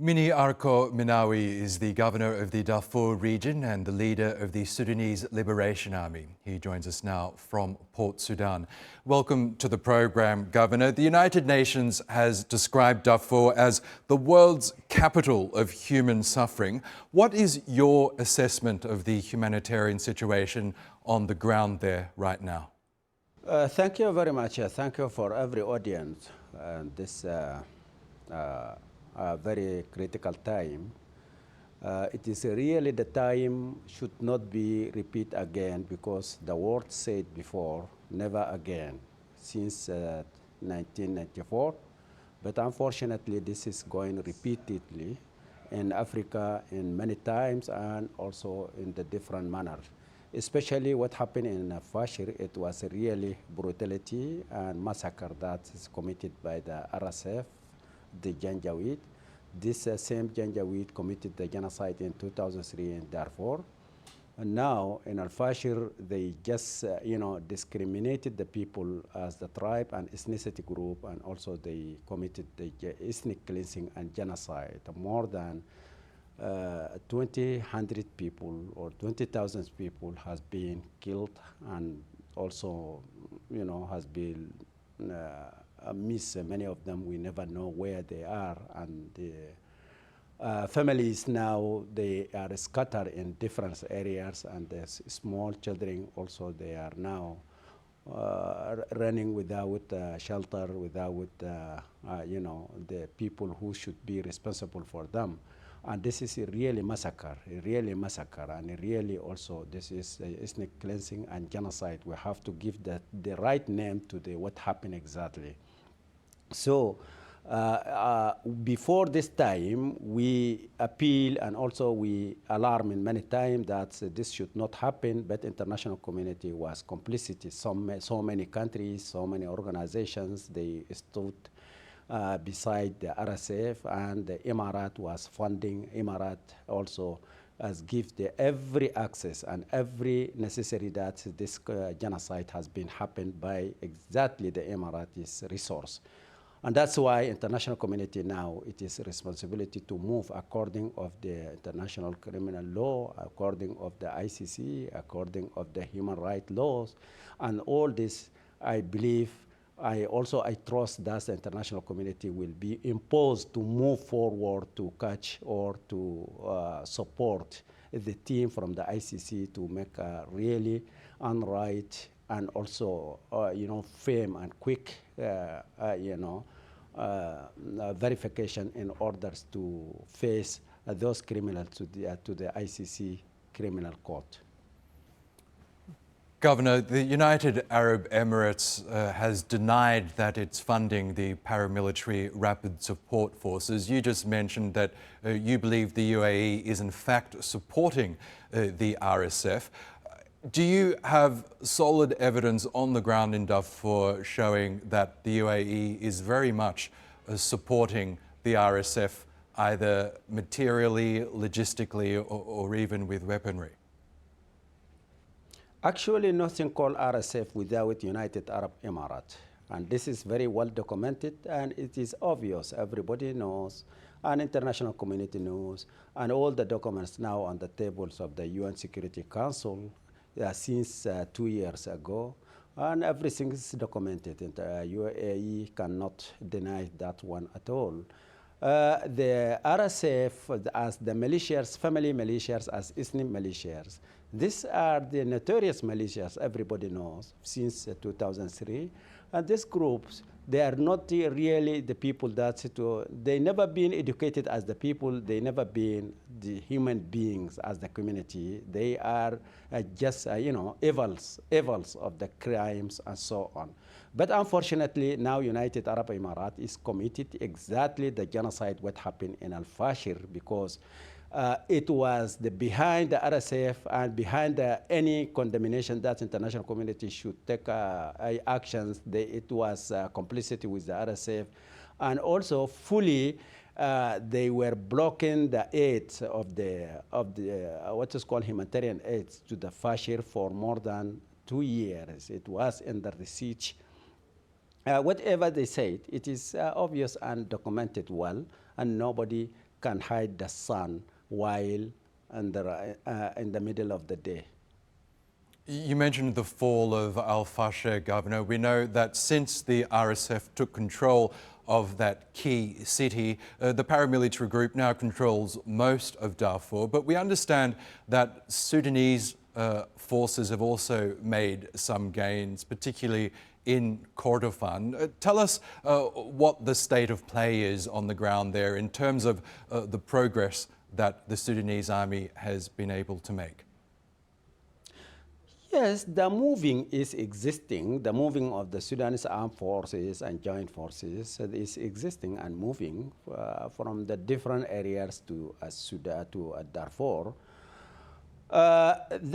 Mini Arko Minawi is the governor of the Darfur region and the leader of the Sudanese Liberation Army. He joins us now from Port Sudan. Welcome to the program, Governor. The United Nations has described Darfur as the world's capital of human suffering. What is your assessment of the humanitarian situation on the ground there right now? Thank you very much. Thank you for every audience. This a very critical time. It is really the time should not be repeat again, because the word said before, never again, since 1994. But unfortunately, this is going repeatedly in Africa in many times and also in the different manner. Especially what happened in Fasher, it was a really brutality and massacre that is committed by the RSF, the Janjaweed. This same Janjaweed committed the genocide in 2003 in Darfur. And now in Al-Bashir, they just, discriminated the people as the tribe and ethnicity group, and also they committed the ethnic cleansing and genocide. More than 2,000 people or 20,000 people has been killed, and also, has been miss. Many of them, we never know where they are, and the families now, they are scattered in different areas, and there's small children also, they are now running without shelter, without the people who should be responsible for them. And this is a really massacre, and really also this is ethnic cleansing and genocide. We have to give the right name to what happened exactly. So before this time, we appeal and also we alarm in many times that this should not happen, but international community was complicit. So many countries, so many organizations, they stood beside the RSF, and the Emirat was funding. Emirat also has given every access and every necessary that this genocide has been happened by exactly the Emirat's resource. And that's why international community now, it is a responsibility to move according of the international criminal law, according of the ICC, according of the human rights laws, and all this, I believe, I trust that the international community will be imposed to move forward to catch or to support the team from the ICC to make a really unright and also, firm and quick, verification in order to face those criminals to the ICC criminal court. Governor, the United Arab Emirates has denied that it's funding the paramilitary rapid support forces. You just mentioned that you believe the UAE is in fact supporting the RSF. Do you have solid evidence on the ground in Darfur showing that the UAE is very much supporting the RSF, either materially, logistically, or even with weaponry? Actually, nothing called RSF without United Arab Emirates. And this is very well documented, and it is obvious. Everybody knows, and international community knows, and all the documents now on the tables of the UN Security Council since 2 years ago, and everything is documented. And UAE cannot deny that one at all. The RSF, as the militias, family militias, as ethnic militias, these are the notorious militias everybody knows since 2003. And these groups, they are not really the people that, they never been educated as the people, they never been the human beings as the community. They are just, evils of the crimes and so on. But unfortunately, now United Arab Emirates is committed exactly the genocide what happened in Al-Bashir, because it was behind the RSF and behind any condemnation that international community should take actions. It was complicity with the RSF, and also fully they were blocking the aid of the what is called humanitarian aid to the Fasher for more than 2 years. It was under the siege. Whatever they said, it is obvious and documented well, and nobody can hide the sun while in the middle of the day. You mentioned the fall of Al-Fasher, Governor. We know that since the RSF took control of that key city, the paramilitary group now controls most of Darfur. But we understand that Sudanese forces have also made some gains, particularly in Kordofan. Tell us what the state of play is on the ground there in terms of the progress that the Sudanese army has been able to make. Yes, the moving is existing. The moving of the Sudanese armed forces and joint forces is existing and moving from the different areas to Sudan to Darfur.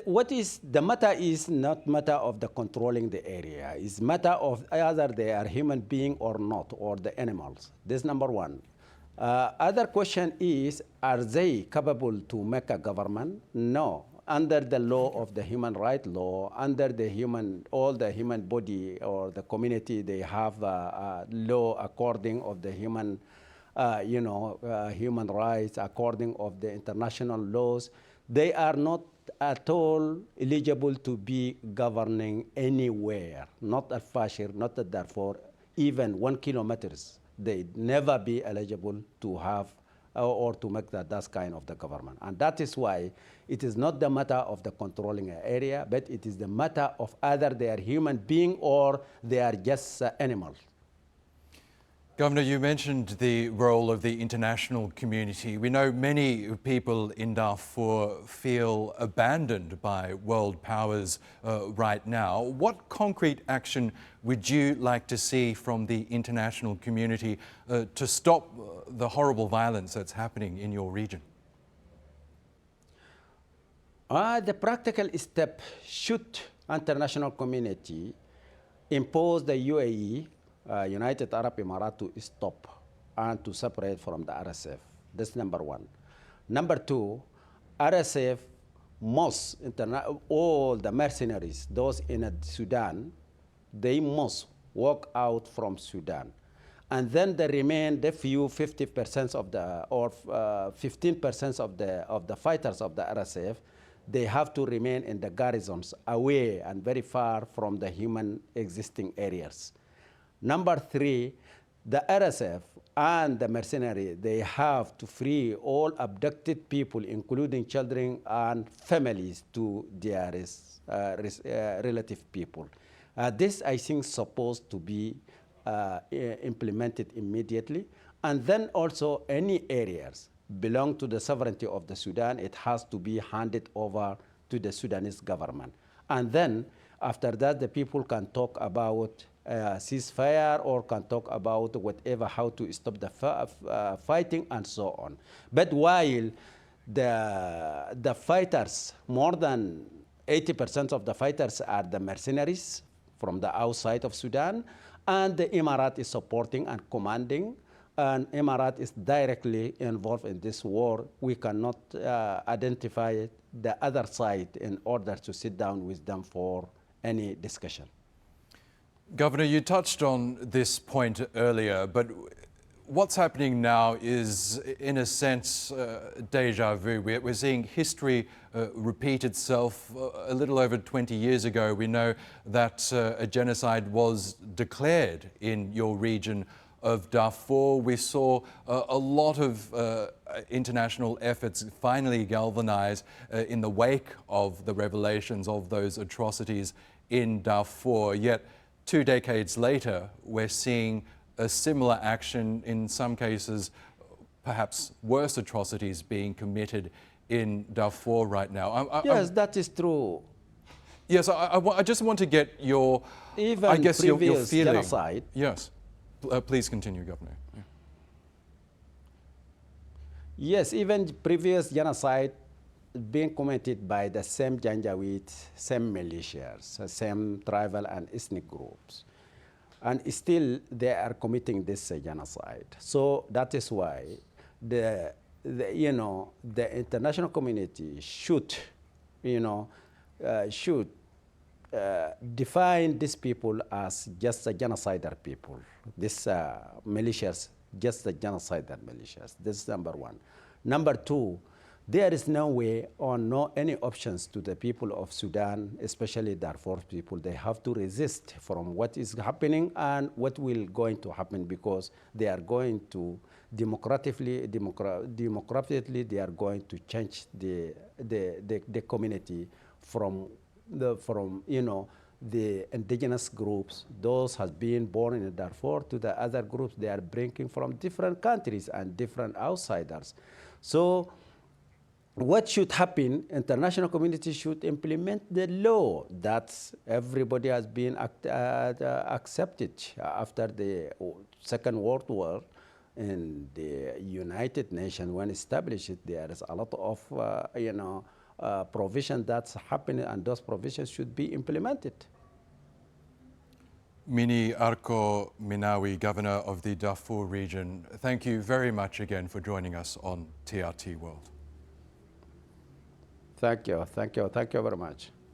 What is the matter is not matter of the controlling the area. It's matter of either they are human being or not, or the animals. This number one. Other question is, are they capable to make a government? No. Under the law of the human right law, under the all the human body or the community, they have a law according of the human, human rights, according of the international laws. They are not at all eligible to be governing anywhere, not at Fasher, not at Darfur, even 1 kilometer. They never be eligible to have or to make that kind of the government. And that is why it is not the matter of the controlling area, but it is the matter of either they are human being or they are just animals. Governor, you mentioned the role of the international community. We know many people in Darfur feel abandoned by world powers right now. What concrete action would you like to see from the international community to stop the horrible violence that's happening in your region? The practical step should international community impose the UAE, United Arab Emirates, to stop and to separate from the RSF. That's number one. Number two, RSF must, all the mercenaries, those in Sudan, they must walk out from Sudan. And then the remain, the few 50% of the, or 15% of the fighters of the RSF, they have to remain in the garrisons away and very far from the human existing areas. Number three, the RSF and the mercenary, they have to free all abducted people, including children and families, to their relative people. This, I think, is supposed to be implemented immediately. And then also any areas belong to the sovereignty of the Sudan, it has to be handed over to the Sudanese government. And then after that, the people can talk about ceasefire or can talk about whatever, how to stop the fighting and so on. But while the fighters, more than 80% of the fighters are the mercenaries from the outside of Sudan, and the Emirate is supporting and commanding, and Emirate is directly involved in this war, we cannot identify the other side in order to sit down with them for any discussion. Governor, you touched on this point earlier, but what's happening now is, in a sense, deja vu. We're seeing history repeat itself. A little over 20 years ago, we know that a genocide was declared in your region of Darfur. We saw a lot of international efforts finally galvanize in the wake of the revelations of those atrocities in Darfur. Yet 2 decades later, we're seeing a similar action, in some cases, perhaps worse atrocities being committed in Darfur right now. Yes, that is true. Yes, I just want to get your, Even I guess, your feeling. Genocide. Yes, please continue, Governor. Yeah. Yes, even previous genocide being committed by the same Janjaweed, same militias, same tribal and ethnic groups. And still they are committing this genocide. So that is why the international community should, define these people as just a genocidal people, these militias just the genocidal militias. This is number one. Number two, there is no way or no any options to the people of Sudan, especially Darfur people. They have to resist from what is happening and what will going to happen, because they are going to democratically, they are going to change the community from the indigenous groups, those has been born in Darfur, to the other groups they are bringing from different countries and different outsiders. So what should happen? International community should implement the law that everybody has been accepted after the Second World War. In the United Nations, when established, there is a lot of provision that's happening, and those provisions should be implemented. Mini Arko Minawi, Governor of the Darfur region, thank you very much again for joining us on TRT World. Thank you very much.